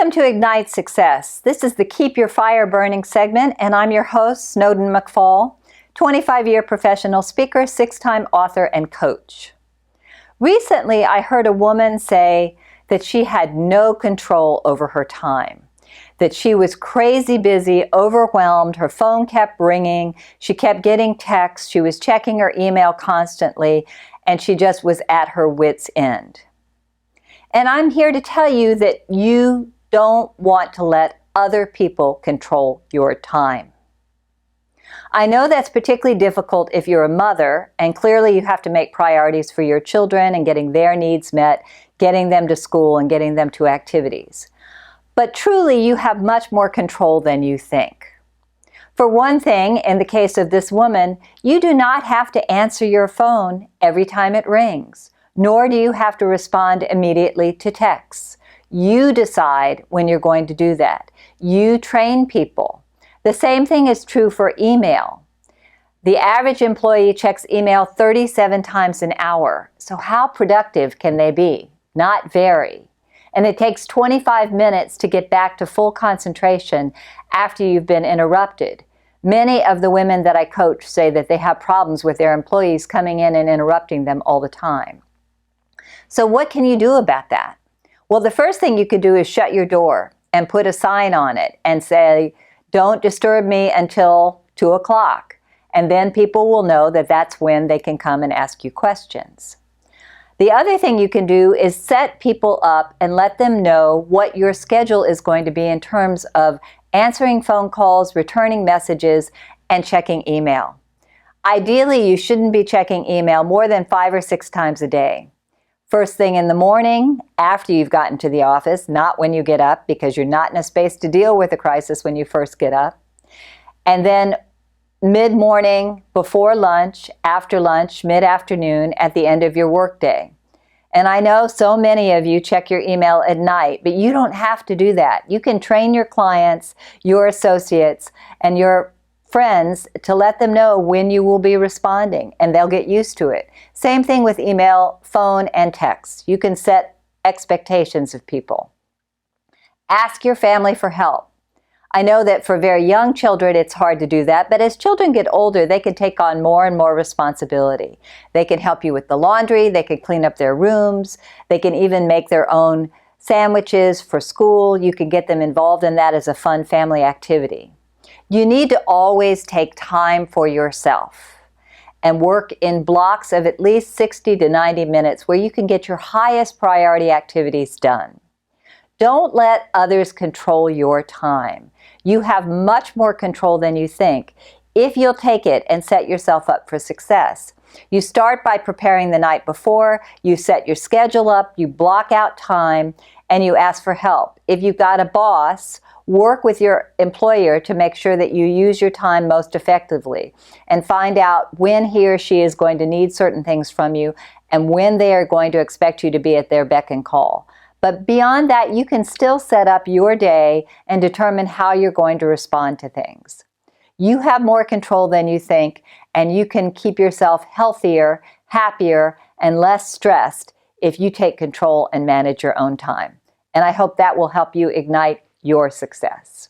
Welcome to Ignite Success. This is the Keep Your Fire Burning segment, and I'm your host, Snowden McFall, 25-year professional speaker, 6-time author, and coach. Recently, I heard a woman say that she had no control over her time, that she was crazy busy, overwhelmed, her phone kept ringing, she kept getting texts, she was checking her email constantly, and she just was at her wit's end. And I'm here to tell you that you don't want to let other people control your time. I know that's particularly difficult if you're a mother, and clearly you have to make priorities for your children and getting their needs met, getting them to school and getting them to activities. But truly, you have much more control than you think. For one thing, in the case of this woman, you do not have to answer your phone every time it rings, nor do you have to respond immediately to texts. You decide when you're going to do that. You train people. The same thing is true for email. The average employee checks email 37 times an hour. So how productive can they be? Not very. And it takes 25 minutes to get back to full concentration after you've been interrupted. Many of the women that I coach say that they have problems with their employees coming in and interrupting them all the time. So what can you do about that? Well, the first thing you could do is shut your door and put a sign on it and say, "Don't disturb me until 2 o'clock." And then people will know that that's when they can come and ask you questions. The other thing you can do is set people up and let them know what your schedule is going to be in terms of answering phone calls, returning messages, and checking email. Ideally, you shouldn't be checking email more than 5 or 6 times a day. First thing in the morning, after you've gotten to the office, not when you get up, because you're not in a space to deal with a crisis when you first get up. And then mid-morning, before lunch, after lunch, mid-afternoon, at the end of your workday. And I know so many of you check your email at night, but you don't have to do that. You can train your clients, your associates, and your friends to let them know when you will be responding, and they'll get used to it. Same thing with email, phone, and text. You can set expectations of people. Ask your family for help. I know that for very young children, it's hard to do that, but as children get older, they can take on more and more responsibility. They can help you with the laundry, they can clean up their rooms, they can even make their own sandwiches for school. You can get them involved in that as a fun family activity. You need to always take time for yourself and work in blocks of at least 60 to 90 minutes where you can get your highest priority activities done. Don't let others control your time. You have much more control than you think if you'll take it and set yourself up for success. You start by preparing the night before, you set your schedule up, you block out time, and you ask for help. If you've got a boss, work with your employer to make sure that you use your time most effectively and find out when he or she is going to need certain things from you and when they are going to expect you to be at their beck and call. But beyond that, you can still set up your day and determine how you're going to respond to things. You have more control than you think, and you can keep yourself healthier, happier, and less stressed if you take control and manage your own time. And I hope that will help you ignite your success.